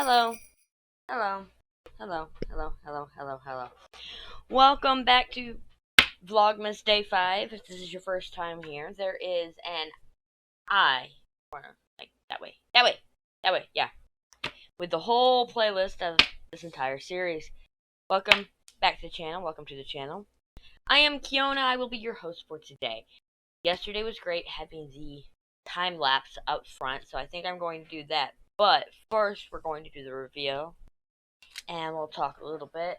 Hello, hello, hello. Welcome back to Vlogmas Day 5. If this is your first time here, there is an I corner, like that way, yeah, with the whole playlist of this entire series. Welcome back to the channel, welcome to the channel. I am Kiona, I will be your host for today. Yesterday was great having the time lapse up front, so I think I'm going to do that. But first, we're going to do the reveal, and we'll talk a little bit,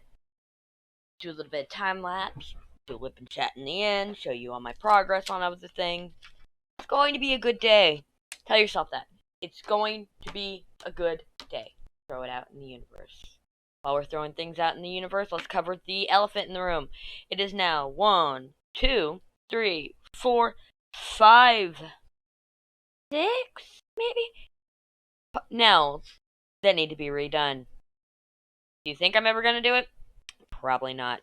do a little bit of time lapse, do a WIP Chat in the end, show you all my progress on other things. It's going to be a good day. Tell yourself that. It's going to be a good day. Throw it out in the universe. While we're throwing things out in the universe, let's cover the elephant in the room. It is now 1, 2, 3, 4, 5, 6, maybe? Nails that need to be redone. Do you think I'm ever going to do it? Probably not.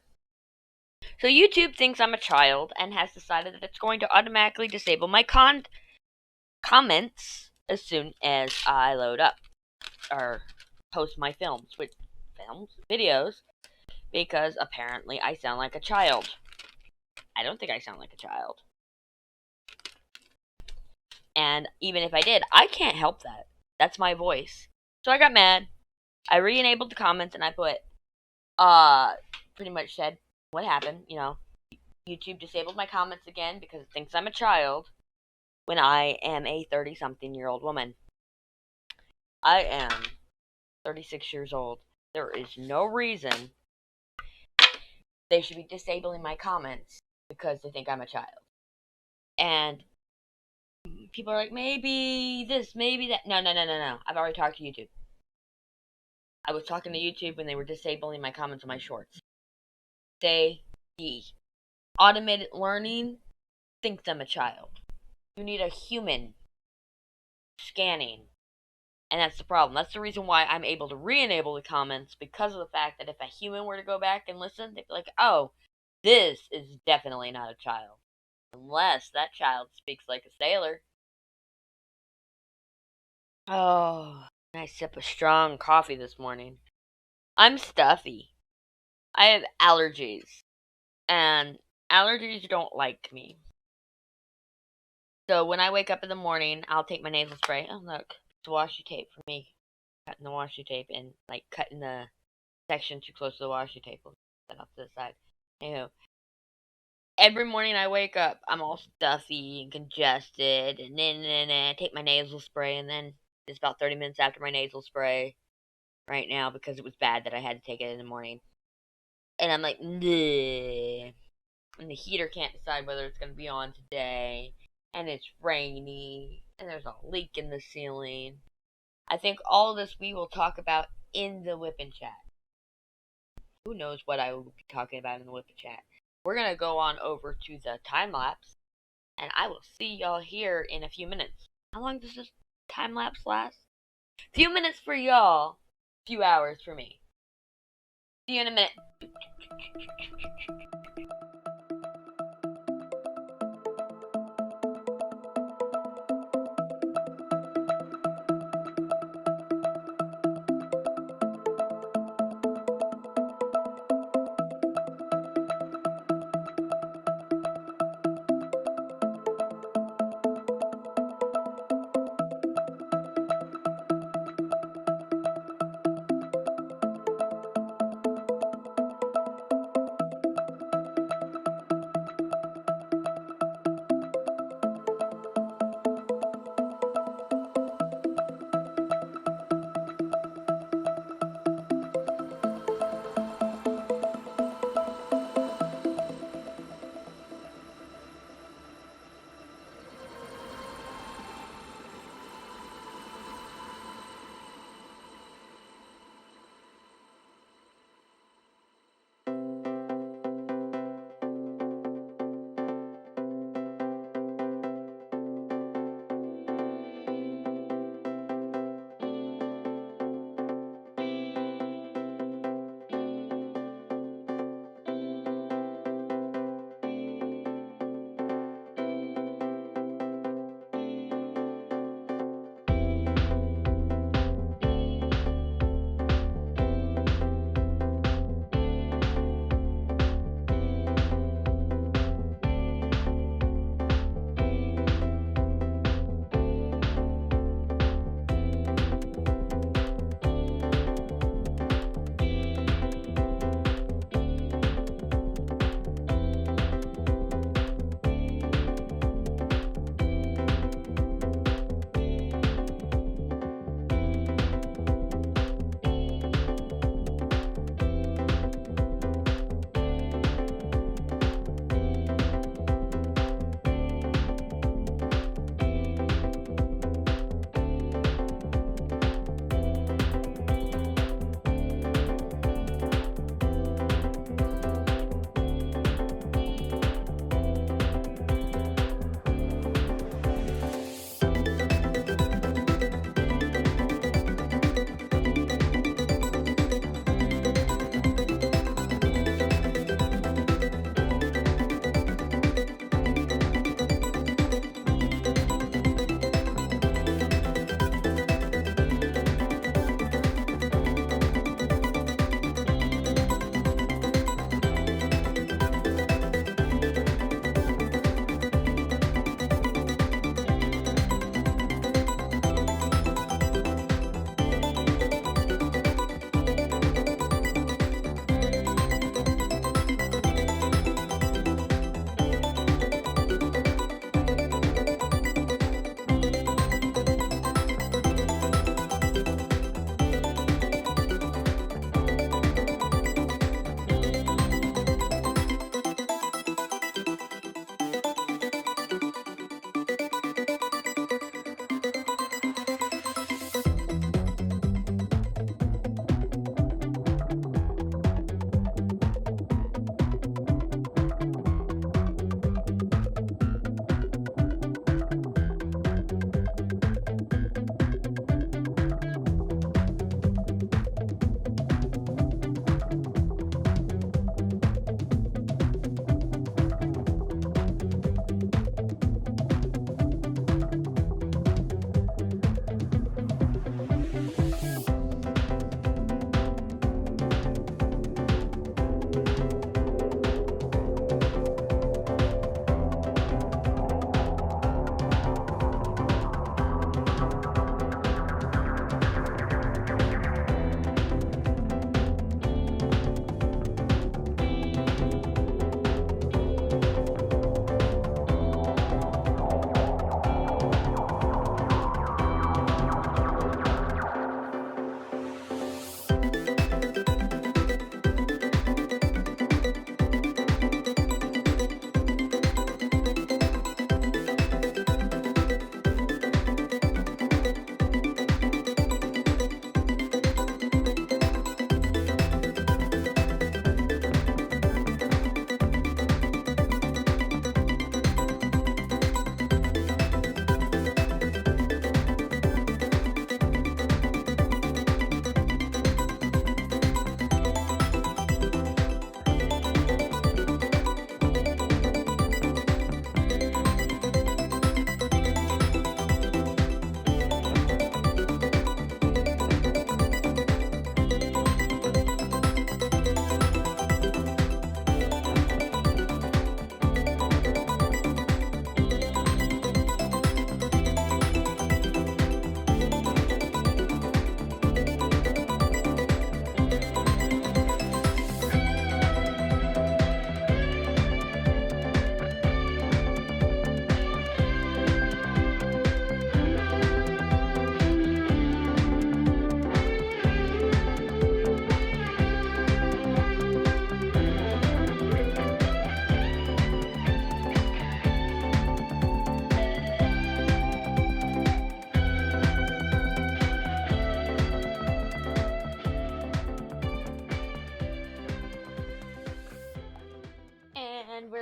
So YouTube thinks I'm a child and has decided that it's going to automatically disable my comments as soon as I load up or post my videos, because apparently I sound like a child. I don't think I sound like a child. And even if I did, I can't help that. That's my voice. So I got mad. I re-enabled the comments and I put, pretty much said what happened. YouTube disabled my comments again because it thinks I'm a child when I am a 30-something-year-old woman. I am 36 years old. There is no reason they should be disabling my comments because they think I'm a child. And people are like, maybe this, maybe that. No. I've already talked to YouTube. I was talking to YouTube when they were disabling my comments on my shorts. The automated learning thinks I'm a child. You need a human scanning. And that's the problem. That's the reason why I'm able to re-enable the comments, because of the fact that if a human were to go back and listen, they'd be like, oh, this is definitely not a child. Unless that child speaks like a sailor. Oh, nice sip of strong coffee this morning. I'm stuffy. I have allergies. And allergies don't like me. So when I wake up in the morning, I'll take my nasal spray. Oh, look. It's washi tape for me. Cutting the washi tape and, cutting the section too close to the washi tape. We'll set off to the side. Anywho. Every morning I wake up, I'm all stuffy and congested, and then I take my nasal spray, and then it's about 30 minutes after my nasal spray right now because it was bad that I had to take it in the morning. And I'm like, bleh. And the heater can't decide whether it's going to be on today, and it's rainy, and there's a leak in the ceiling. I think all of this we will talk about in the WIP Chat. Who knows what I will be talking about in the WIP Chat. We're going to go on over to the time lapse, and I will see y'all here in a few minutes. How long does this time lapse last? Few minutes for y'all, few hours for me. See you in a minute.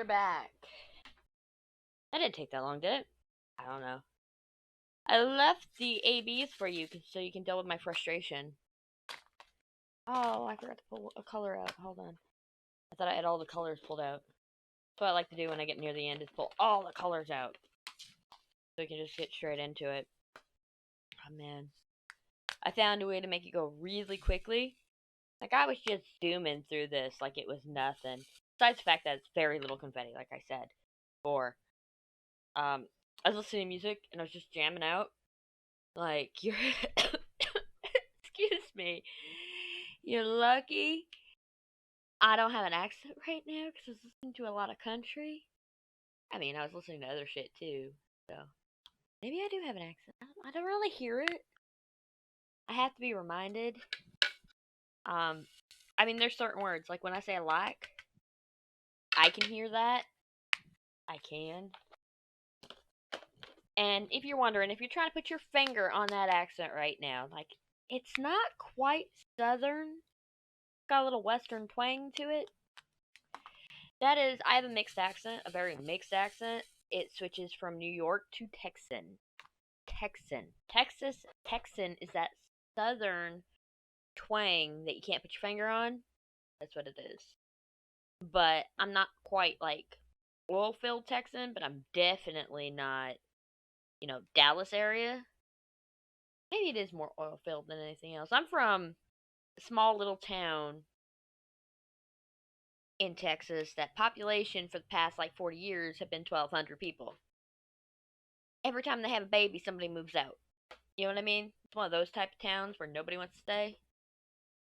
we're back. That didn't take that long, did it? I don't know. I left the ABs for you so you can deal with my frustration. Oh, I forgot to pull a color out. Hold on. I thought I had all the colors pulled out. That's what I like to do when I get near the end, is pull all the colors out. So we can just get straight into it. Oh, man. I found a way to make it go really quickly. Like, I was just zooming through this like it was nothing. Besides the fact that it's very little confetti, like I said before. I was listening to music and I was just jamming out. Like, you're... Excuse me. You're lucky I don't have an accent right now because I was listening to a lot of country. I mean, I was listening to other shit too, so maybe I do have an accent. I don't really hear it. I have to be reminded. I mean, there's certain words, like when I say like, I can hear that. I can. And if you're wondering, if you're trying to put your finger on that accent right now, like, it's not quite southern. It's got a little western twang to it. That is, I have a mixed accent, a very mixed accent. It switches from New York to Texan. Texan is that southern twang that you can't put your finger on. That's what it is. But I'm not quite like oil-filled Texan, but I'm definitely not, Dallas area. Maybe it is more oil-filled than anything else. I'm from a small little town in Texas that population for the past like 40 years have been 1,200 people. Every time they have a baby, somebody moves out. You know what I mean? It's one of those type of towns where nobody wants to stay.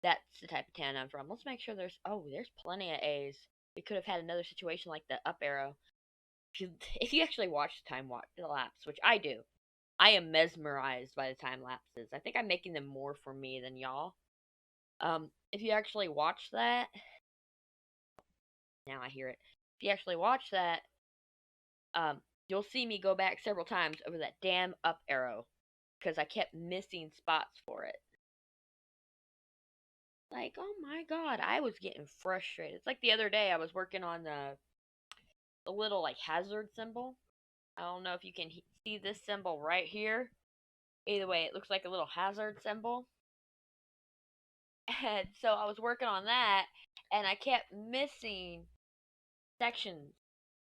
That's the type of town I'm from. Let's make sure there's plenty of A's. We could have had another situation like the up arrow. If you actually watch the lapse, which I do, I am mesmerized by the time lapses. I think I'm making them more for me than y'all. If you actually watch that, now I hear it. If you actually watch that, you'll see me go back several times over that damn up arrow because I kept missing spots for it. Like, oh my god, I was getting frustrated. It's like the other day I was working on the little like hazard symbol. I don't know if you can see this symbol right here. Either way, it looks like a little hazard symbol. And so I was working on that, and I kept missing sections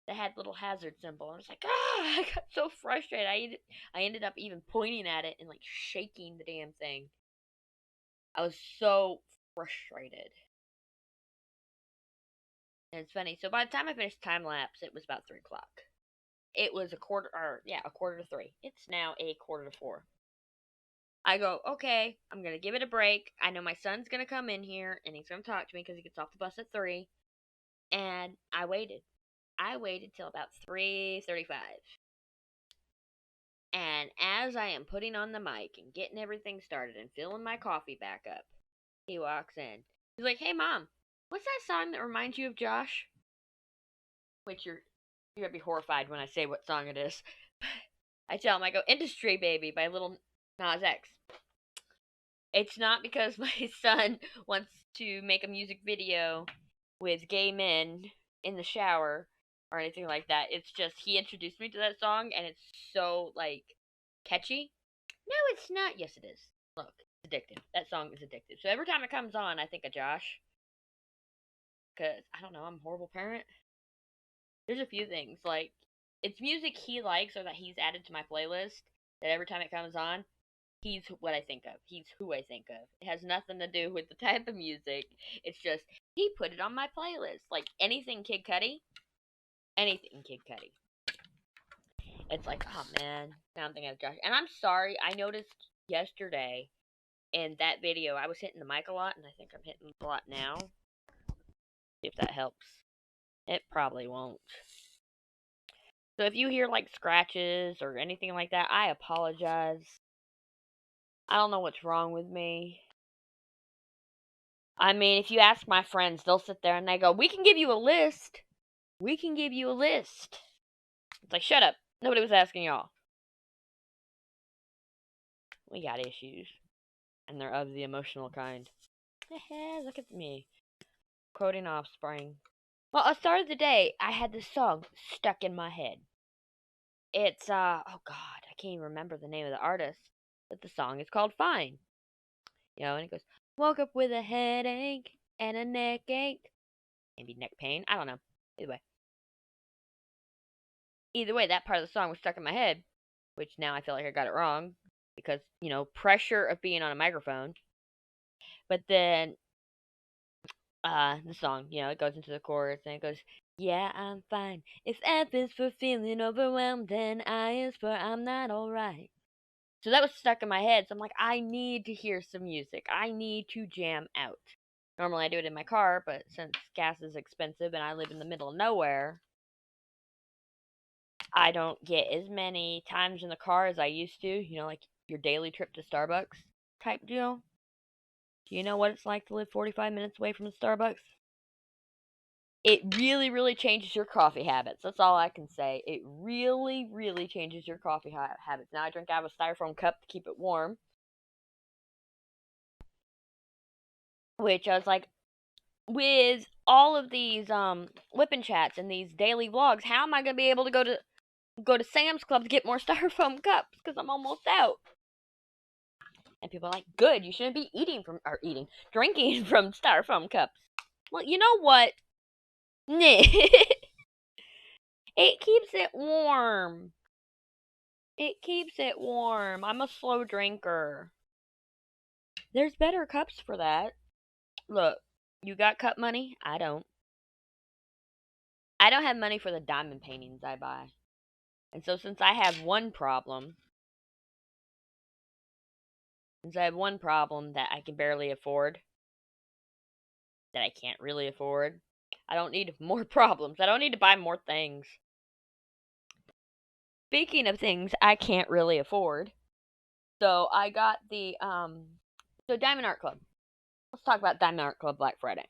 that had little hazard symbol. I was like, I got so frustrated. I ended up even pointing at it and like shaking the damn thing. I was so frustrated. And it's funny. So by the time I finished time lapse, it was about 3 o'clock. It was a quarter to 3. It's now a quarter to 4. I go, okay, I'm gonna give it a break. I know my son's gonna come in here and he's gonna talk to me because he gets off the bus at 3. And I waited. I waited till about 3:35. And as I am putting on the mic and getting everything started and filling my coffee back up, he walks in. He's like, "Hey, Mom, what's that song that reminds you of Josh?" Which you're gonna be horrified when I say what song it is. I tell him, I go, "Industry Baby" by Lil Nas X. It's not because my son wants to make a music video with gay men in the shower or anything like that. It's just he introduced me to that song and it's so like catchy. No, it's not. Yes, it is. Look, it's addictive. That song is addictive. So every time it comes on, I think of Josh. Because, I don't know, I'm a horrible parent. There's a few things. Like, it's music he likes or that he's added to my playlist that every time it comes on, he's what I think of. He's who I think of. It has nothing to do with the type of music. It's just, he put it on my playlist. Like, anything Kid Cudi. Anything Kid Cudi. It's like, oh man, now I'm thinking of Josh. And I'm sorry, I noticed yesterday in that video, I was hitting the mic a lot, and I think I'm hitting it a lot now. See if that helps. It probably won't. So if you hear like scratches or anything like that, I apologize. I don't know what's wrong with me. I mean, if you ask my friends, they'll sit there and they go, "We can give you a list. We can give you a list." It's like, shut up. Nobody was asking y'all. We got issues. And they're of the emotional kind. Look at me. Quoting Offspring. Well, at the start of the day, I had this song stuck in my head. It's oh god, I can't even remember the name of the artist, but the song is called Fine. And it goes, woke up with a headache and a neck ache. Maybe neck pain. I don't know. Either way, that part of the song was stuck in my head, which now I feel like I got it wrong because, pressure of being on a microphone. But then the song, it goes into the chorus and it goes, yeah, I'm fine. If F is for feeling overwhelmed, then I is for I'm not alright. So that was stuck in my head. So I'm like, I need to hear some music. I need to jam out. Normally I do it in my car, but since gas is expensive and I live in the middle of nowhere, I don't get as many times in the car as I used to. Like your daily trip to Starbucks type deal. Do you know what it's like to live 45 minutes away from a Starbucks? It really, really changes your coffee habits. That's all I can say. It really, really changes your coffee habits. Now I drink out of a styrofoam cup to keep it warm. Which I was like, with all of these WIP chats and these daily vlogs, how am I gonna be able to go to Sam's Club to get more styrofoam cups? Because I'm almost out. And people are like, good, you shouldn't be drinking from styrofoam cups. Well, you know what? It keeps it warm. It keeps it warm. I'm a slow drinker. There's better cups for that. Look, you got cup money? I don't. I don't have money for the diamond paintings I buy. And so since I have one problem that I can barely afford, that I can't really afford, I don't need more problems. I don't need to buy more things. Speaking of things I can't really afford, so I got the Diamond Art Club. Let's talk about Diamond Art Club Black Friday.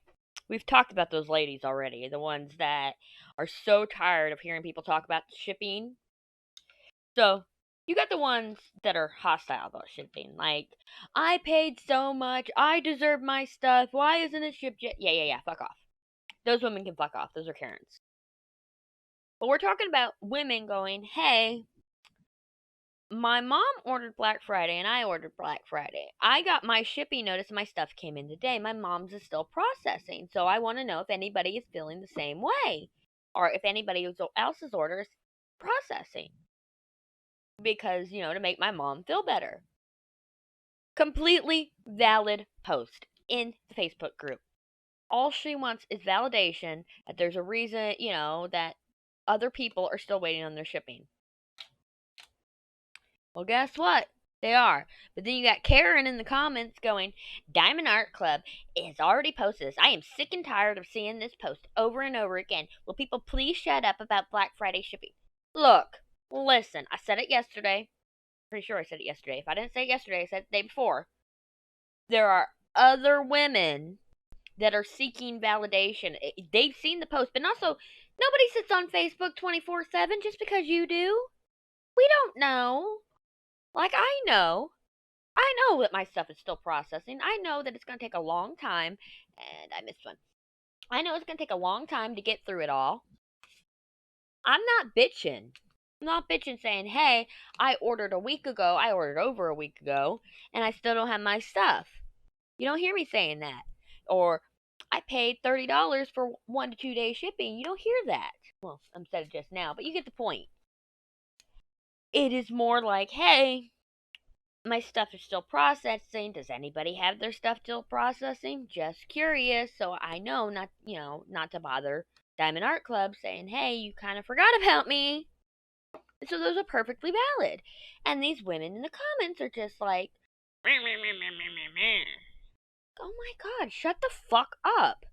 We've talked about those ladies already, the ones that are so tired of hearing people talk about shipping. So, you got the ones that are hostile about shipping. Like, I paid so much, I deserve my stuff, why isn't it shipped yet? Yeah, fuck off. Those women can fuck off. Those are Karens. But we're talking about women going, hey, my mom ordered Black Friday and I ordered Black Friday. I got my shipping notice and my stuff came in today. My mom's is still processing. So I want to know if anybody is feeling the same way or if anybody else's order is processing. Because, to make my mom feel better. Completely valid post in the Facebook group. All she wants is validation that there's a reason, that other people are still waiting on their shipping. Well, guess what? They are. But then you got Karen in the comments going, Diamond Art Club has already posted this. I am sick and tired of seeing this post over and over again. Will people please shut up about Black Friday shipping? Look, listen, I said it yesterday. Pretty sure I said it yesterday. If I didn't say it yesterday, I said it the day before. There are other women that are seeking validation. They've seen the post, but also, nobody sits on Facebook 24/7 just because you do. We don't know. Like, I know that my stuff is still processing. I know that it's going to take a long time. And I missed one. I know it's going to take a long time to get through it all. I'm not bitching. I'm not bitching saying, hey, I ordered over a week ago, and I still don't have my stuff. You don't hear me saying that. Or, I paid $30 for 1 to 2 day shipping. You don't hear that. Well, I said it just now, but you get the point. It is more like, hey, my stuff is still processing. Does anybody have their stuff still processing? Just curious, so I know not to bother Diamond Art Club saying, hey, you kind of forgot about me. So those are perfectly valid. And these women in the comments are just like, oh my god, shut the fuck up.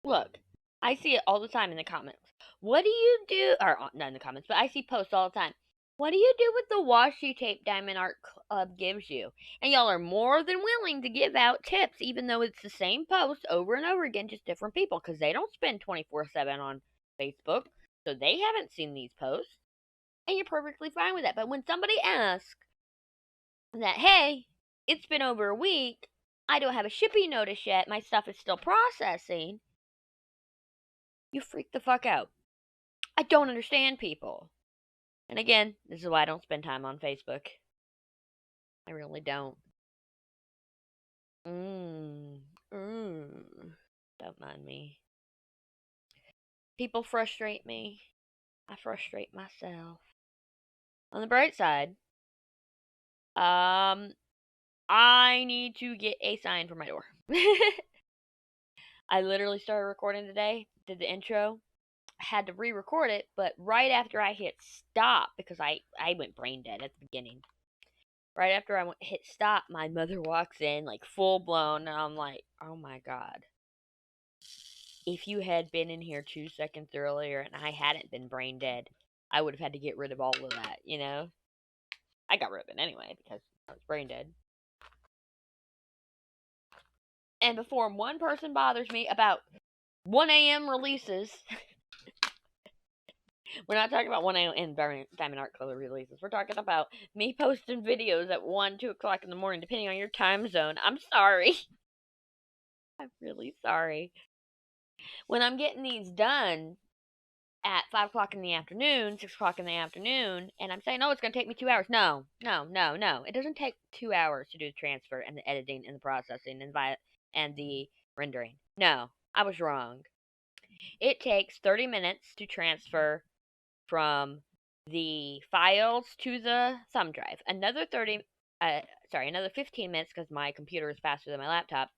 Look, I see it all the time in the comments. What do you do? Or, not in the comments, but I see posts all the time. What do you do with the washi tape Diamond Art Club gives you? And y'all are more than willing to give out tips, even though it's the same post over and over again, just different people, because they don't spend 24/7 on Facebook, so they haven't seen these posts. And you're perfectly fine with that. But when somebody asks that, hey, it's been over a week, I don't have a shipping notice yet, my stuff is still processing, You freak the fuck out. I don't understand people. And again, this is why I don't spend time on Facebook. I really don't. Don't mind me. People frustrate me. I frustrate myself. On the bright side, I need to get a sign for my door. I literally started recording today, did the intro, had to re-record it, but right after I hit stop, because I went brain dead at the beginning. Right after I hit stop, my mother walks in, like, full blown, and I'm like, oh my god. If you had been in here 2 seconds earlier and I hadn't been brain dead, I would have had to get rid of all of that, you know? I got rid of it anyway, because I was brain dead. And before one person bothers me about 1 a.m. releases, we're not talking about 1 a.m. Diamond Art Color releases. We're talking about me posting videos at 1, 2 o'clock in the morning, depending on your time zone. I'm sorry. I'm really sorry. When I'm getting these done at 5 o'clock in the afternoon, 6 o'clock in the afternoon, and I'm saying, oh, it's going to take me 2 hours. No. It doesn't take 2 hours to do the transfer and the editing and the processing and the rendering. No, I was wrong. It takes 30 minutes to transfer from the files to the thumb drive. Another 15 minutes, because my computer is faster than my laptop.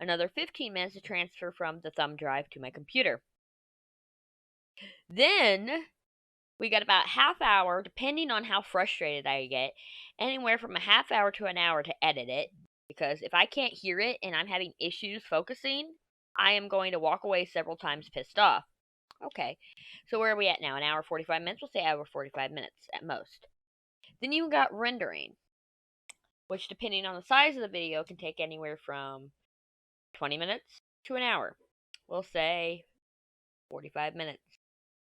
Another 15 minutes to transfer from the thumb drive to my computer. Then we got about half hour, depending on how frustrated I get, anywhere from a half hour to an hour to edit it. Because if I can't hear it and I'm having issues focusing, I am going to walk away several times pissed off. Okay, so where are we at now? An hour 45 minutes? We'll say hour 45 minutes at most. Then you got rendering, which depending on the size of the video can take anywhere from 20 minutes to an hour. We'll say 45 minutes.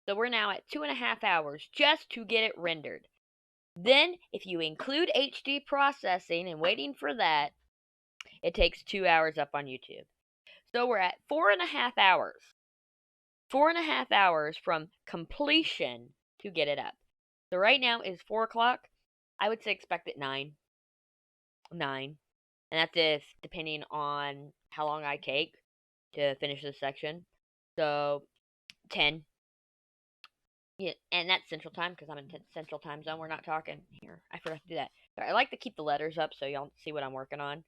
So we're now at 2.5 hours just to get it rendered. Then, if you include HD processing and waiting for that, it takes 2 hours up on YouTube. So we're at 4.5 hours. 4.5 hours from completion to get it up. So right now is 4 o'clock. I would say expect it 9. 9. And that's if, depending on how long I take to finish this section. So, 10. Yeah, and that's Central Time, because I'm in Central Time Zone. We're not talking here. I forgot to do that. Sorry, I like to keep the letters up so y'all see what I'm working on.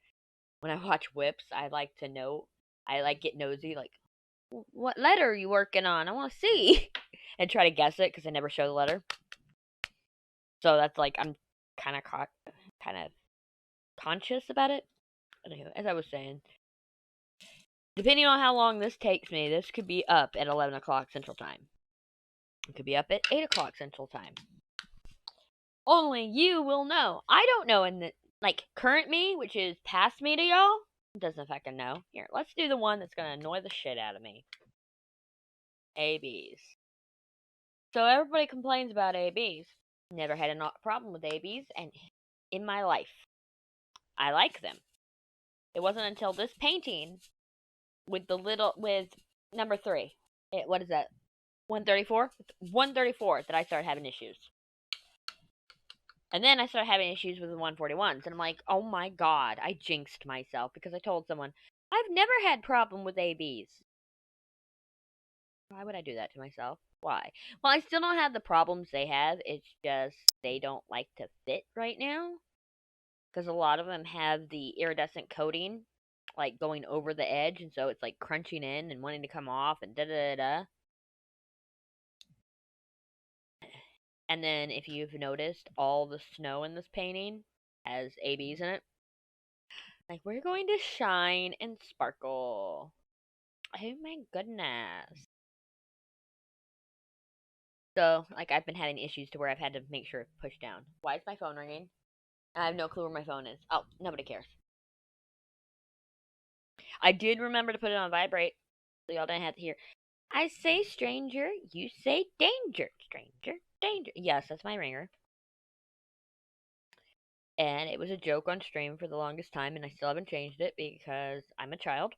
When I watch WIPs, I like to know. I like get nosy, like, what letter are you working on? I want to see. And try to guess it, because I never show the letter. So that's like, I'm kind of conscious about it. Anyway, as I was saying, depending on how long this takes me, this could be up at 11 o'clock Central Time. It could be up at 8 o'clock Central Time. Only you will know. I don't know in the, like, current me, which is past me to y'all, doesn't fucking know. Here, let's do the one that's gonna annoy the shit out of me. ABs. So everybody complains about ABs. Never had a problem with ABs, and in my life, I like them. It wasn't until this painting with number 3. What is that? 134? 134 that I started having issues. And then I started having issues with the 141s. And I'm like, oh my god, I jinxed myself because I told someone, I've never had problem with ABs. Why would I do that to myself? Why? Well, I still don't have the problems they have. It's just they don't like to fit right now. Because a lot of them have the iridescent coating, like, going over the edge. And so it's, like, crunching in and wanting to come off and da-da-da-da. And then, if you've noticed, all the snow in this painting has ABs in it. Like, we're going to shine and sparkle. Oh my goodness. So, like, I've been having issues to where I've had to make sure it's pushed down. Why is my phone ringing? I have no clue where my phone is. Oh, nobody cares. I did remember to put it on vibrate, so y'all didn't have to hear. I say stranger, you say danger. Stranger, danger. Yes, that's my ringer. And it was a joke on stream for the longest time, and I still haven't changed it because I'm a child.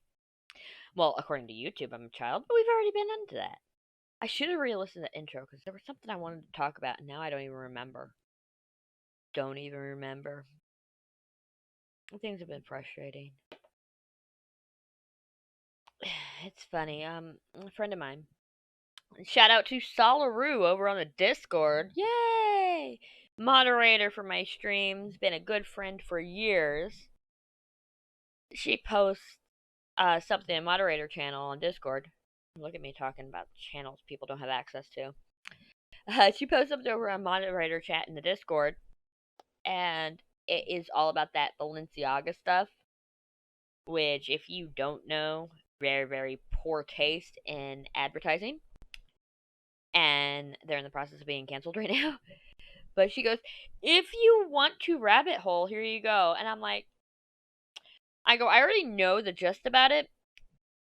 Well, according to YouTube, I'm a child, but we've already been into that. I should have re-listened to the intro because there was something I wanted to talk about, and now I don't even remember. Don't even remember. Things have been frustrating. It's funny. A friend of mine. Shout out to Solaroo over on the Discord. Yay! Moderator for my streams. Been a good friend for years. She posts something in moderator channel on Discord. Look at me talking about channels people don't have access to. She posts something over on moderator chat in the Discord, and it is all about that Balenciaga stuff. Which, if you don't know, very, very poor taste in advertising. And they're in the process of being canceled right now. But she goes, if you want to rabbit hole, here you go. And I'm like, I already know the gist about it.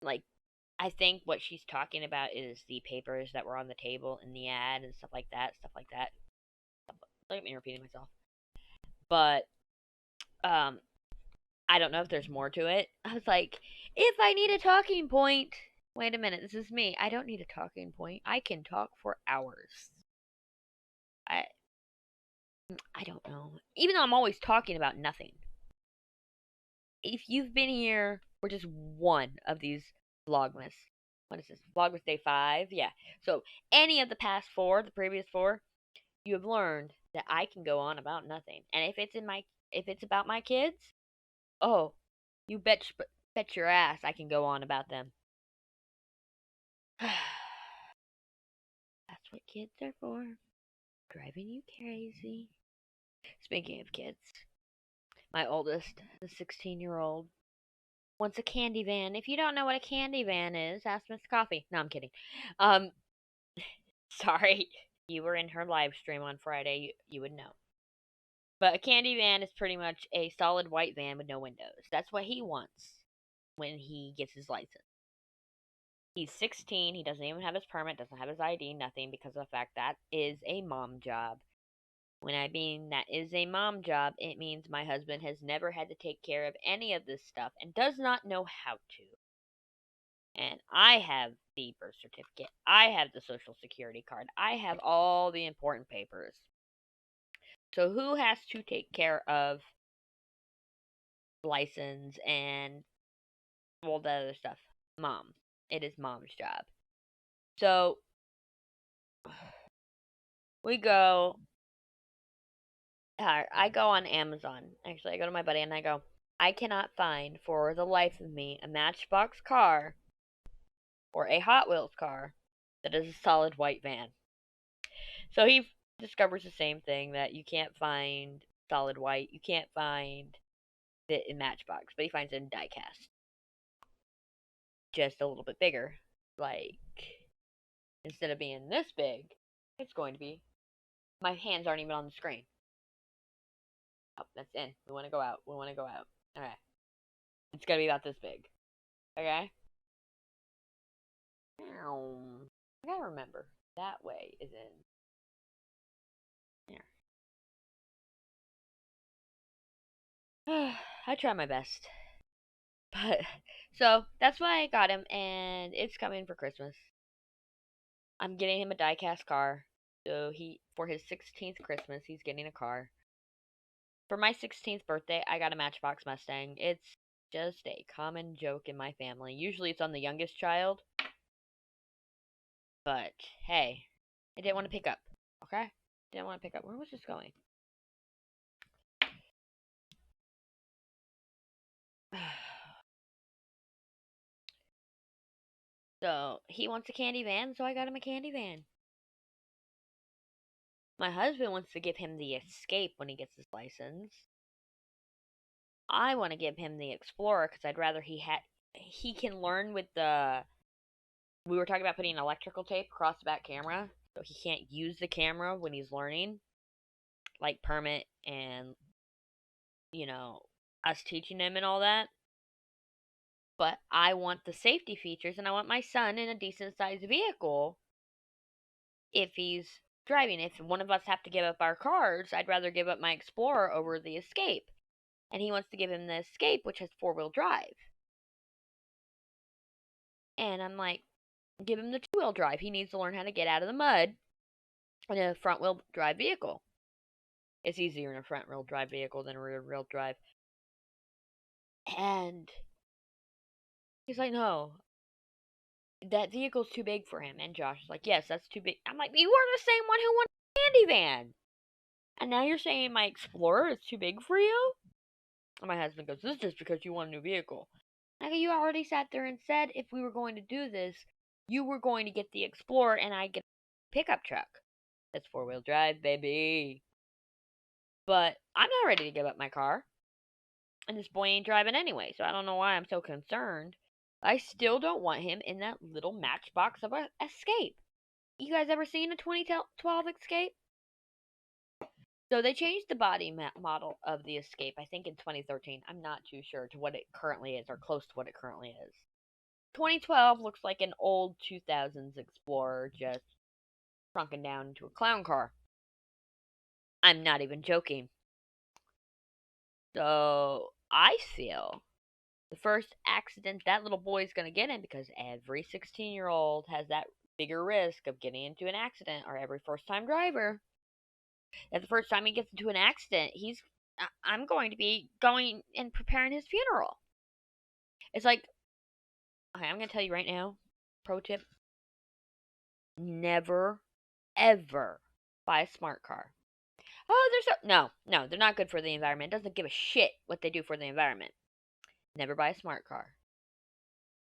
Like, I think what she's talking about is the papers that were on the table in the ad and stuff like that. Look at me repeating myself. But, I don't know if there's more to it. I was like, if I need a talking point, wait a minute, this is me. I don't need a talking point. I can talk for hours. I don't know. Even though I'm always talking about nothing. If you've been here for just one of these Vlogmas, what is this? Vlogmas Day 5? Yeah. So, any of the past 4, the previous 4, you have learned that I can go on about nothing. And if it's about my kids, oh, you bet your ass I can go on about them. That's what kids are for. Driving you crazy. Speaking of kids, my oldest, the 16-year-old, wants a candy van. If you don't know what a candy van is, ask Miss Coffee. No, I'm kidding. Sorry. You were in her live stream on Friday. You would know. But a candy van is pretty much a solid white van with no windows. That's what he wants when he gets his license. He's 16. He doesn't even have his permit, doesn't have his ID, nothing, because of the fact that is a mom job. When I mean that is a mom job, it means my husband has never had to take care of any of this stuff and does not know how to. And I have the birth certificate. I have the social security card. I have all the important papers. So who has to take care of license and all the other stuff? Mom. It is mom's job. So we go. I go on Amazon. Actually, I go to my buddy and I go, I cannot find for the life of me a Matchbox car or a Hot Wheels car that is a solid white van. So he discovers the same thing, that you can't find solid white. You can't find it in Matchbox, but he finds it in diecast. Just a little bit bigger. Like, instead of being this big, it's going to be. My hands aren't even on the screen. Oh, that's in. We want to go out. Okay. It's going to be about this big. Okay? I gotta remember. That way is in. Here. I try my best. But, so, that's why I got him, and it's coming for Christmas. I'm getting him a diecast car. So, for his 16th Christmas, he's getting a car. For my 16th birthday, I got a Matchbox Mustang. It's just a common joke in my family. Usually it's on the youngest child. But, hey, I didn't want to pick up. Okay? Didn't want to pick up. Where was this going? So, he wants a candy van, so I got him a candy van. My husband wants to give him the Escape when he gets his license. I want to give him the Explorer because I'd rather he can learn with the. We were talking about putting electrical tape across the back camera, so he can't use the camera when he's learning, like permit and, us teaching him and all that. But I want the safety features, and I want my son in a decent sized vehicle if he's driving. If one of us have to give up our cars, I'd rather give up my Explorer over the Escape. And he wants to give him the Escape, which has 4-wheel drive. And I'm like, give him the 2-wheel front-wheel drive. He needs to learn how to get out of the mud in a front-wheel drive vehicle. It's easier in a front-wheel drive vehicle than a rear-wheel drive. And he's like, no, that vehicle's too big for him. And Josh is like, yes, that's too big. I'm like, you were the same one who wanted a handy van. And now you're saying my Explorer is too big for you? And my husband goes, this is just because you want a new vehicle. I go, you already sat there and said if we were going to do this, you were going to get the Explorer and I get a pickup truck. That's four-wheel drive, baby. But I'm not ready to give up my car. And this boy ain't driving anyway, so I don't know why I'm so concerned. I still don't want him in that little matchbox of a Escape. You guys ever seen a 2012 Escape? So they changed the body model of the Escape, I think in 2013. I'm not too sure to what it currently is, or close to what it currently is. 2012 looks like an old 2000s Explorer just shrunken down into a clown car. I'm not even joking. So I feel the first accident that little boy is going to get in, because every 16-year-old has that bigger risk of getting into an accident, or every first-time driver, that the first time he gets into an accident, I'm going to be going and preparing his funeral. It's like, okay, I'm going to tell you right now, pro tip, never, ever buy a smart car. Oh, no, they're not good for the environment. It doesn't give a shit what they do for the environment. Never buy a smart car.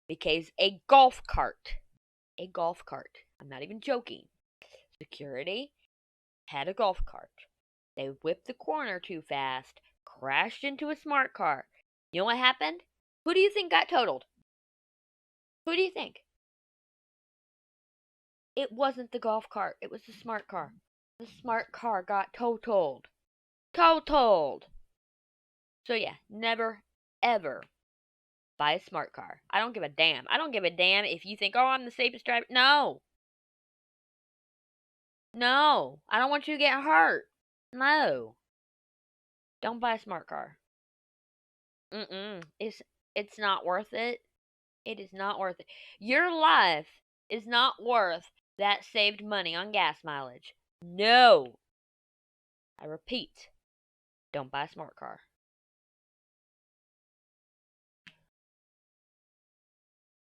Because a golf cart, I'm not even joking, security had a golf cart. They whipped the corner too fast, crashed into a smart car. You know what happened? Who do you think got totaled? Who do you think? It wasn't the golf cart. It was the smart car. The smart car got totaled. Totaled! So yeah, never, ever buy a smart car. I don't give a damn. I don't give a damn if you think, oh, I'm the safest driver. No. No. I don't want you to get hurt. No. Don't buy a smart car. It's not worth it. It is not worth it. Your life is not worth that saved money on gas mileage. No. I repeat, don't buy a smart car.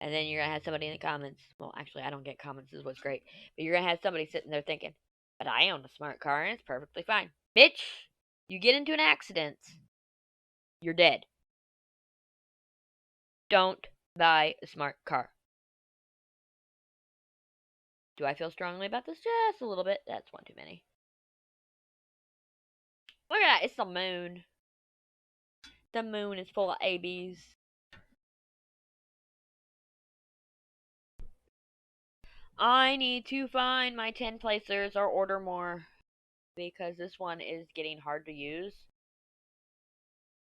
And then you're going to have somebody in the comments. Well, actually, I don't get comments. This is what's great. But you're going to have somebody sitting there thinking, but I own a smart car and it's perfectly fine. Bitch, you get into an accident, you're dead. Don't buy a smart car. Do I feel strongly about this? Just a little bit. That's one too many. Look at that. It's the moon. The moon is full of ABs. I need to find my 10 placers or order more, because this one is getting hard to use.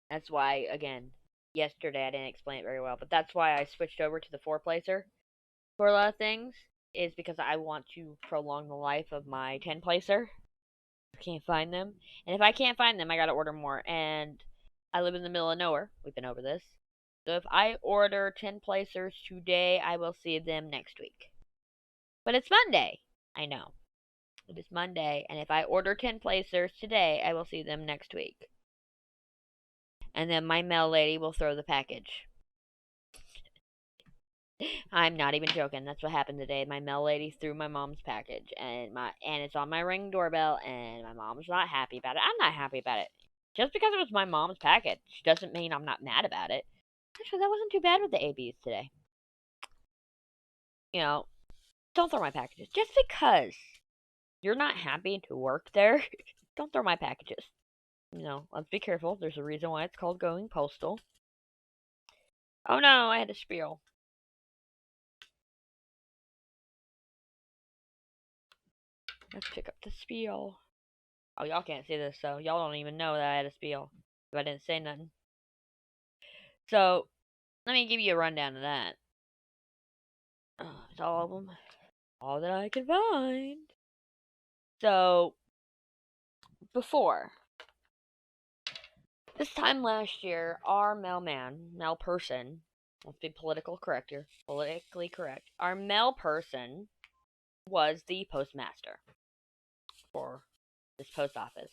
That's why, again, yesterday I didn't explain it very well, but that's why I switched over to the 4-placer for a lot of things, is because I want to prolong the life of my 10-placer. I can't find them. And if I can't find them, I gotta order more. And I live in the middle of nowhere. We've been over this. So if I order 10 placers today, I will see them next week. But it's Monday. I know. It is Monday. And if I order 10 placers today, I will see them next week. And then my mail lady will throw the package. I'm not even joking. That's what happened today. My mail lady threw my mom's package, and it's on my Ring doorbell, and my mom's not happy about it. I'm not happy about it. Just because it was my mom's package doesn't mean I'm not mad about it. Actually, that wasn't too bad with the ABs today. You know, don't throw my packages. Just because you're not happy to work there, don't throw my packages. You know, let's be careful. There's a reason why it's called going postal. Oh no, I had a spiel. Let's pick up the spiel. Oh, y'all can't see this, so y'all don't even know that I had a spiel if I didn't say nothing. So, let me give you a rundown of that. It's all of them. All that I can find. So, before, this time last year, our mail person, let's be politically correct here, our mail person was the postmaster for this post office.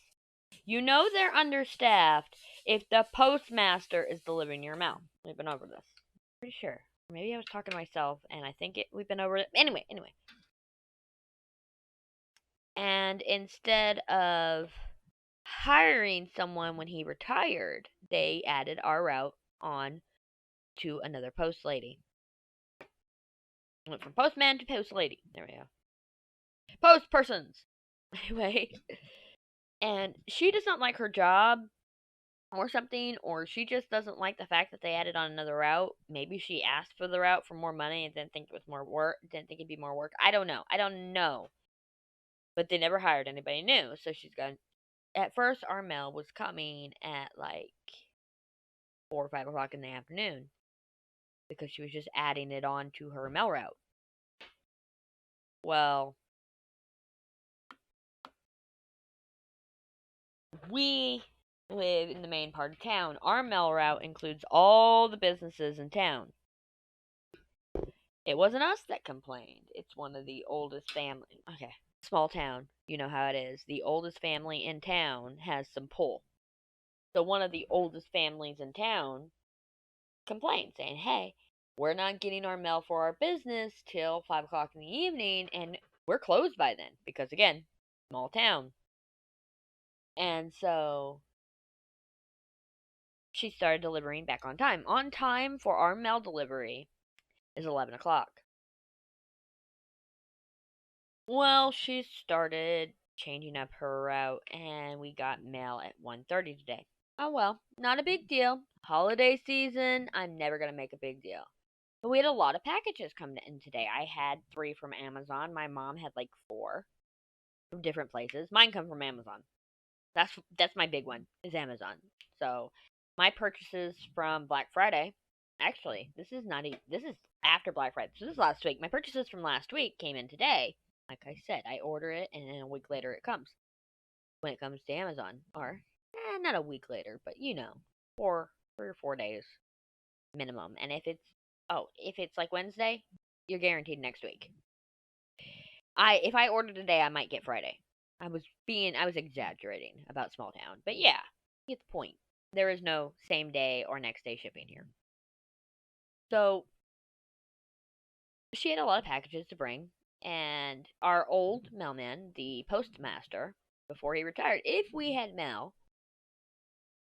You know they're understaffed if the postmaster is delivering your mail. We've been over this. Pretty sure. Maybe I was talking to myself, and I think we've been over it. Anyway. And instead of hiring someone when he retired, they added our route on to another post lady. Went from postman to post lady. There we go. Post persons. Anyway. And she does not like her job or something, or she just doesn't like the fact that they added on another route. Maybe she asked for the route for more money and didn't think it was more work, didn't think it'd be more work. I don't know. But they never hired anybody new, so she's gone. At first, our mail was coming at like 4 or 5 o'clock in the afternoon because she was just adding it on to her mail route. Well, we live in the main part of town. Our mail route includes all the businesses in town. It wasn't us that complained. It's one of the oldest families. Okay. Small town. You know how it is. The oldest family in town has some pull. So one of the oldest families in town complained, saying, hey, we're not getting our mail for our business till 5 o'clock in the evening, and we're closed by then. Because, again, small town. And so she started delivering back on time. On time for our mail delivery is 11 o'clock. Well, she started changing up her route, and we got mail at 1:30 today. Oh well, not a big deal. Holiday season, I'm never going to make a big deal. But we had a lot of packages come in today. I had 3 from Amazon. My mom had like 4 from different places. Mine come from Amazon. That's my big one, is Amazon. So, my purchases from Black Friday, actually, this is after Black Friday. This is last week. My purchases from last week came in today. Like I said, I order it, and then a week later it comes. When it comes to Amazon. Or, not a week later, but 3 or 4 days minimum. And if it's like Wednesday, you're guaranteed next week. If I order today, I might get Friday. I was exaggerating about small town. But yeah, you get the point. There is no same day or next day shipping here. So, she had a lot of packages to bring. And our old mailman, the postmaster, before he retired, if we had mail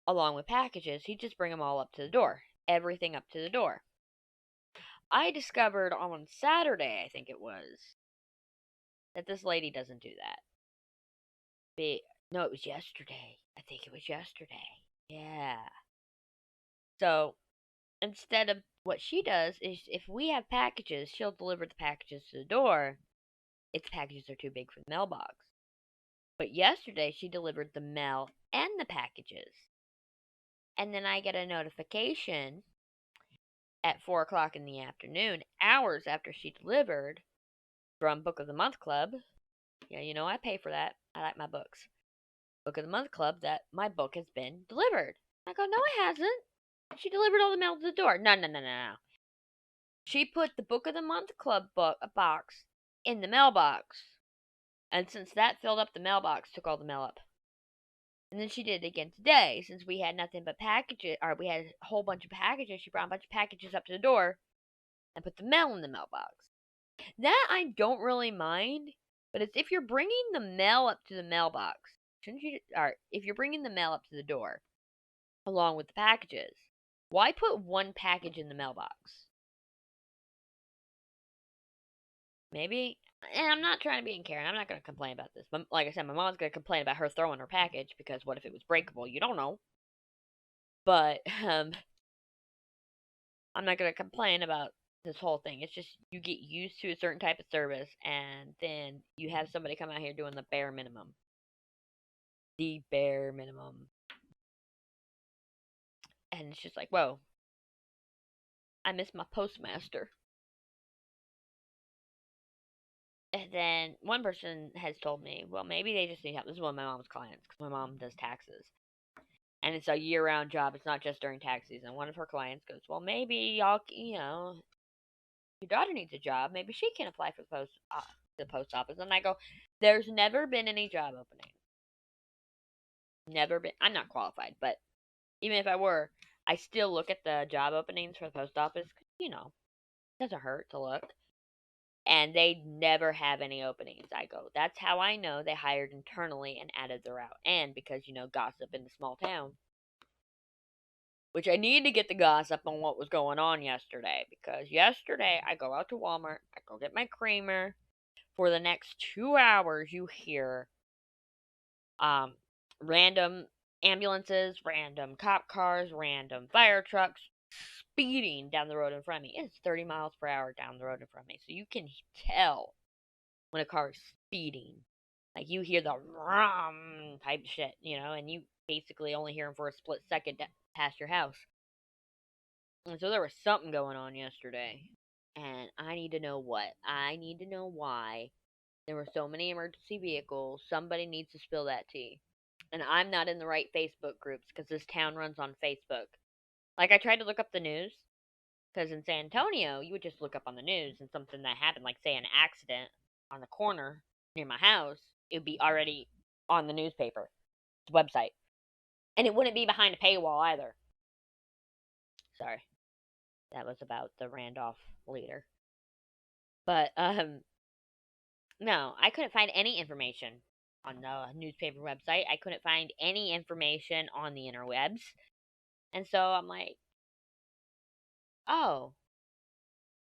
along with packages, he'd just bring them all up to the door. Everything up to the door. I discovered on Saturday, I think it was, that this lady doesn't do that. No, it was yesterday. I think it was yesterday. Yeah. So, instead of what she does is if we have packages, she'll deliver the packages to the door if the packages are too big for the mailbox. But yesterday, she delivered the mail and the packages. And then I get a notification at 4 o'clock in the afternoon, hours after she delivered, from Book of the Month Club. Yeah, I pay for that. I like my books. Book of the Month Club, that my book has been delivered. I go, no, it hasn't. She delivered all the mail to the door. No. She put the Book of the Month Club box in the mailbox. And since that filled up the mailbox, took all the mail up. And then she did it again today. Since we had nothing but packages, or we had a whole bunch of packages, she brought a bunch of packages up to the door and put the mail in the mailbox. That I don't really mind, but it's if you're bringing the mail up to the mailbox, shouldn't you? Or if you're bringing the mail up to the door along with the packages, why put one package in the mailbox? Maybe, and I'm not trying to be Karen. I'm not going to complain about this. But like I said, my mom's going to complain about her throwing her package because what if it was breakable? You don't know. But I'm not going to complain about this whole thing. It's just you get used to a certain type of service, and then you have somebody come out here doing the bare minimum. The bare minimum. And it's just like, whoa. I miss my postmaster. And then one person has told me, well, maybe they just need help. This is one of my mom's clients, because my mom does taxes. And it's a year-round job. It's not just during tax season. One of her clients goes, well, maybe y'all, your daughter needs a job. Maybe she can apply for the to the post office, and I go, there's never been any job opening. Never been. I'm not qualified, but even if I were, I still look at the job openings for the post office. You know, it doesn't hurt to look. And they never have any openings. I go, that's how I know they hired internally and added the route. And because, gossip in the small town. Which I need to get the gossip on what was going on yesterday. Because yesterday, I go out to Walmart. I go get my creamer. For the next 2 hours, you hear random ambulances, random cop cars, random fire trucks speeding down the road in front of me. It's 30 miles per hour down the road in front of me. So you can tell when a car is speeding. Like, you hear the rum type shit, and you basically only hear them for a split second past your house. And so there was something going on yesterday. And I need to know what. I need to know why there were so many emergency vehicles. Somebody needs to spill that tea. And I'm not in the right Facebook groups because this town runs on Facebook. Like, I tried to look up the news. Because in San Antonio, you would just look up on the news and something that happened, like, say, an accident on the corner near my house, it would be already on the newspaper, the website. And it wouldn't be behind a paywall either. Sorry. That was about the Randolph leader. But, no, I couldn't find any information on the newspaper website. I couldn't find any information on the interwebs. And so I'm like, oh,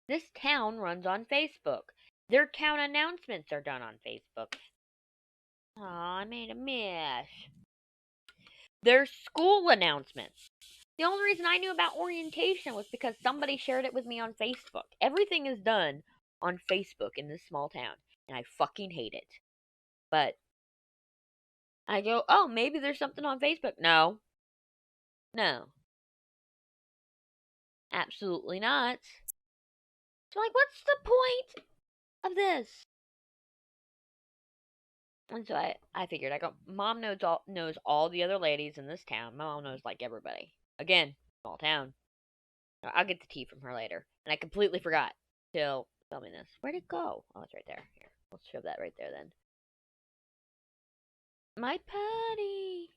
this town runs on Facebook. Their town announcements are done on Facebook. Oh, I made a mess. Their school announcements. The only reason I knew about orientation was because somebody shared it with me on Facebook. Everything is done on Facebook in this small town, and I fucking hate it. But I go, oh, maybe there's something on Facebook. No. No. Absolutely not. So, like, what's the point of this? And so I figured, I go, Mom knows all the other ladies in this town. My mom knows, like, everybody. Again, small town. I'll get the tea from her later. And I completely forgot till filming this. Where'd it go? Oh, it's right there. Here, let's shove that right there then. My putty.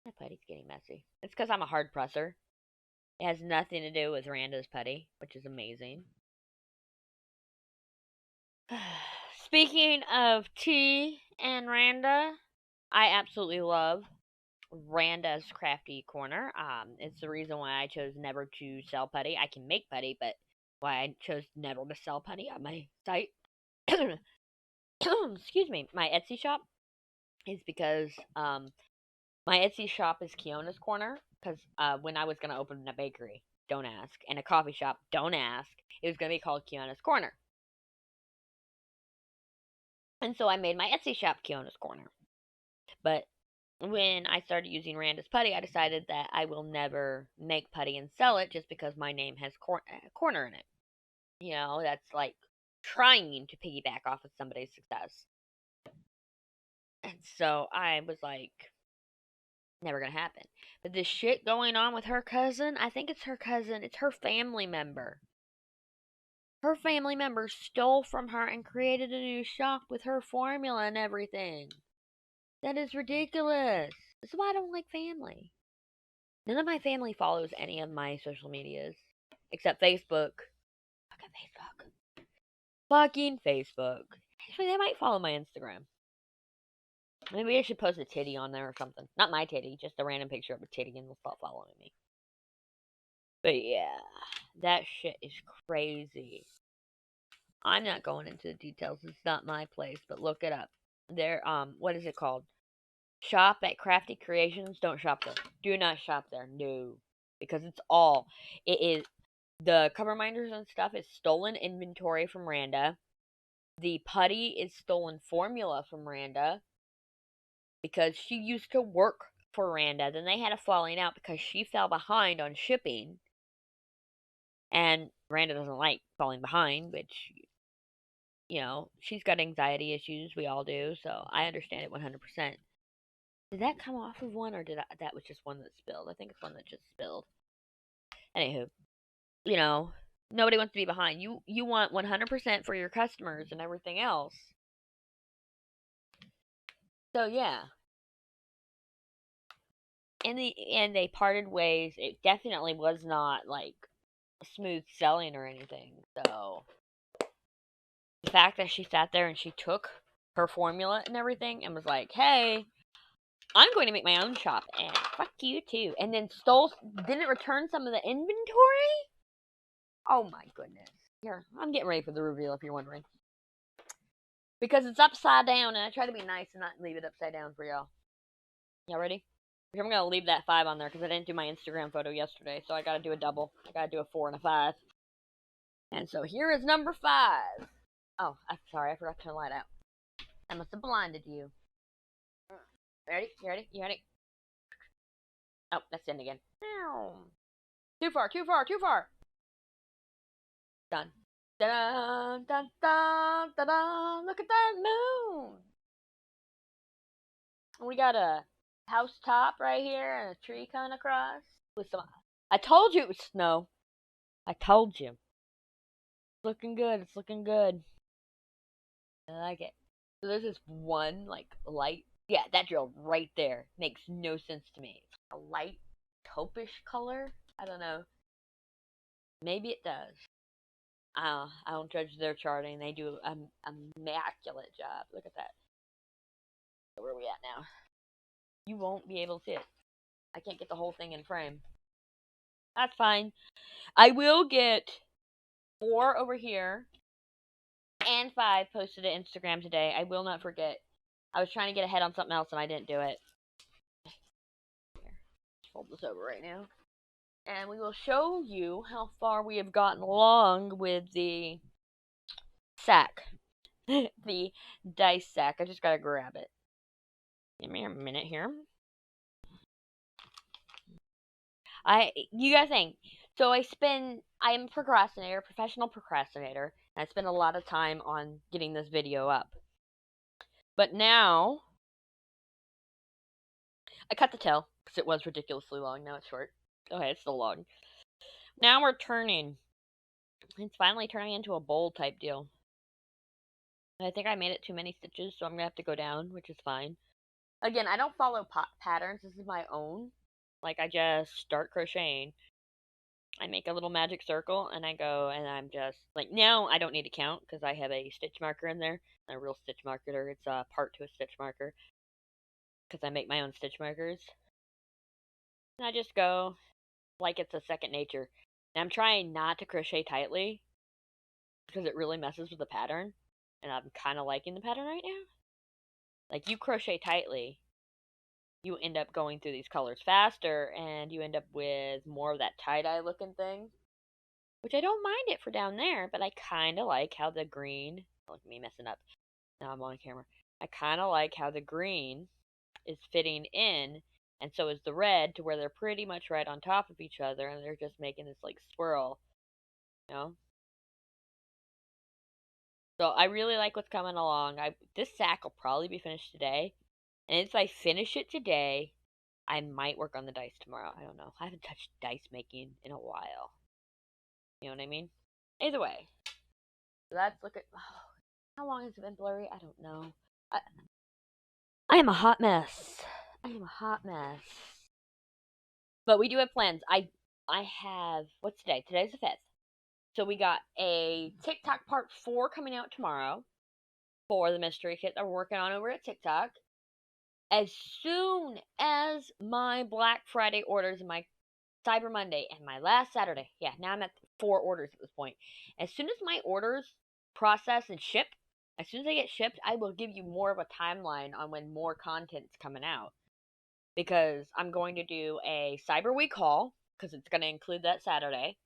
My putty's getting messy. It's because I'm a hard presser. It has nothing to do with Randa's putty, which is amazing. Speaking of tea and Randa, I absolutely love Randa's Crafty Corner. It's the reason why I chose never to sell putty. I can make putty, but why I chose never to sell putty on my site, excuse me, my Etsy shop, is because my Etsy shop is Kiona's Corner. Because when I was gonna open a bakery, don't ask, and a coffee shop, don't ask, it was gonna be called Kiona's Corner. And so I made my Etsy shop Kiona's Corner. But when I started using Randa's putty, I decided that I will never make putty and sell it just because my name has corner in it. That's like trying to piggyback off of somebody's success. And so I was like, never gonna happen. But this shit going on with her cousin, I think it's her cousin, it's her family member. Her family member stole from her and created a new shop with her formula and everything. That is ridiculous. This is why I don't like family. None of my family follows any of my social medias. Except Facebook. Fucking Facebook. Fucking Facebook. Actually, they might follow my Instagram. Maybe I should post a titty on there or something. Not my titty, just a random picture of a titty and they'll stop following me. But yeah, that shit is crazy. I'm not going into the details. It's not my place, but look it up. There, what is it called? Shop at Crafty Creations. Don't shop there. Do not shop there. No. Because it is, the cover minders and stuff is stolen inventory from Randa. The putty is stolen formula from Randa. Because she used to work for Randa. Then they had a falling out because she fell behind on shipping. And Randa doesn't like falling behind, which, she's got anxiety issues. We all do. So I understand it 100%. Did that come off of one, or that was just one that spilled? I think it's one that just spilled. Anywho, Nobody wants to be behind. You want 100% for your customers and everything else. So yeah. In the end, they parted ways. It definitely was not like smooth selling or anything. So the fact that she sat there and she took her formula and everything and was like, "Hey, I'm going to make my own shop and fuck you too," and then didn't return some of the inventory. Oh my goodness! Here, I'm getting ready for the reveal. If you're wondering, because it's upside down, and I try to be nice and not leave it upside down for y'all. Y'all ready? I'm gonna leave that 5 on there because I didn't do my Instagram photo yesterday, so I gotta do a double. I gotta do a 4 and a 5. And so here is number 5. Oh, I'm sorry, I forgot to turn the light out. I must have blinded you. Ready? You ready? You ready? Oh, that's in again. Too far, too far, too far. Done. Dun dun dun dun dun. Look at that moon. We got a house top right here and a tree coming across with some. I told you it was snow. I told you. It's looking good. It's looking good. I like it. So there's this one like light. Yeah, that drill right there makes no sense to me. It's a light taupish color. I don't know. Maybe it does. I don't judge their charting. They do an immaculate job. Look at that. Where are we at now? You won't be able to see it. I can't get the whole thing in frame. That's fine. I will get 4 over here and 5 posted to Instagram today. I will not forget. I was trying to get ahead on something else and I didn't do it. Here, fold this over right now. And we will show you how far we have gotten along with the sack. The dice sack. I just gotta grab it. Give me a minute here. You gotta think. So I am a procrastinator, professional procrastinator, and I spend a lot of time on getting this video up. But now, I cut the tail, because it was ridiculously long, now it's short. Okay, it's still long. Now we're turning. It's finally turning into a bowl type deal. I think I made it too many stitches, so I'm gonna have to go down, which is fine. Again, I don't follow patterns, this is my own. Like, I just start crocheting. I make a little magic circle, and I go, and I'm just, like, now I don't need to count, because I have a stitch marker in there. A real stitch marker, it's a part to a stitch marker. Because I make my own stitch markers. And I just go, like it's a second nature. And I'm trying not to crochet tightly, because it really messes with the pattern. And I'm kind of liking the pattern right now. Like, you crochet tightly, you end up going through these colors faster, and you end up with more of that tie-dye looking thing. Which I don't mind it for down there, but I kind of like how the green... Look at me messing up. Now I'm on camera. I kind of like how the green is fitting in, and so is the red, to where they're pretty much right on top of each other, and they're just making this, like, swirl. You know? So I really like what's coming along. This sack will probably be finished today. And if I finish it today, I might work on the dice tomorrow. I don't know. I haven't touched dice making in a while. You know what I mean? Either way. So that's look at... Oh, how long has it been blurry? I don't know. I am a hot mess. I am a hot mess. But we do have plans. I have... What's today? Today's the 5th. So we got a TikTok part 4 coming out tomorrow for the mystery kit that we're working on over at TikTok. As soon as my Black Friday orders and my Cyber Monday and my last Saturday, yeah, now I'm at 4 orders at this point. As soon as my orders process and ship, as soon as they get shipped, I will give you more of a timeline on when more content's coming out. Because I'm going to do a Cyber Week haul, because it's going to include that Saturday.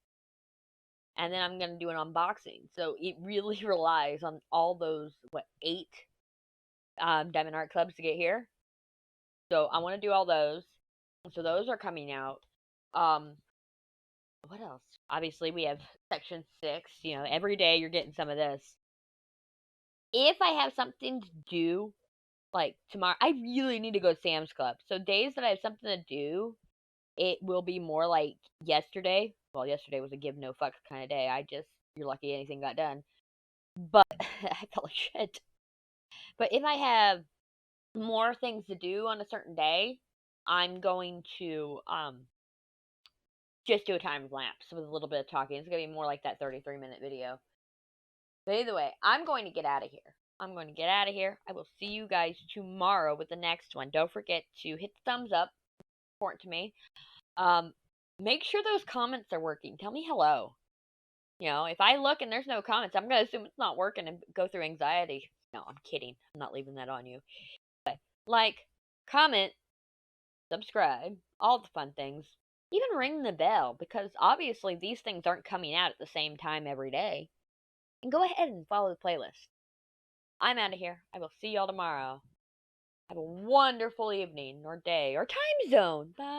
And then I'm going to do an unboxing. So it really relies on all those, 8 Diamond Art Clubs to get here. So I want to do all those. So those are coming out. What else? Obviously, we have Section 6. You know, every day you're getting some of this. If I have something to do, like tomorrow, I really need to go to Sam's Club. So days that I have something to do, it will be more like yesterday. Well, yesterday was a give no fucks kind of day. You're lucky anything got done. But I felt like shit. But if I have more things to do on a certain day, I'm going to just do a time lapse with a little bit of talking. It's gonna be more like that 33-minute video. But either way, I'm going to get out of here. I'm going to get out of here. I will see you guys tomorrow with the next one. Don't forget to hit the thumbs up. It's important to me. Make sure those comments are working. Tell me hello. You know, if I look and there's no comments, I'm gonna assume it's not working and go through anxiety. No, I'm kidding. I'm not leaving that on you. But like, comment, subscribe, all the fun things. Even ring the bell, because obviously these things aren't coming out at the same time every day. And go ahead and follow the playlist. I'm out of here. I will see y'all tomorrow. Have a wonderful evening, or day, or time zone. Bye.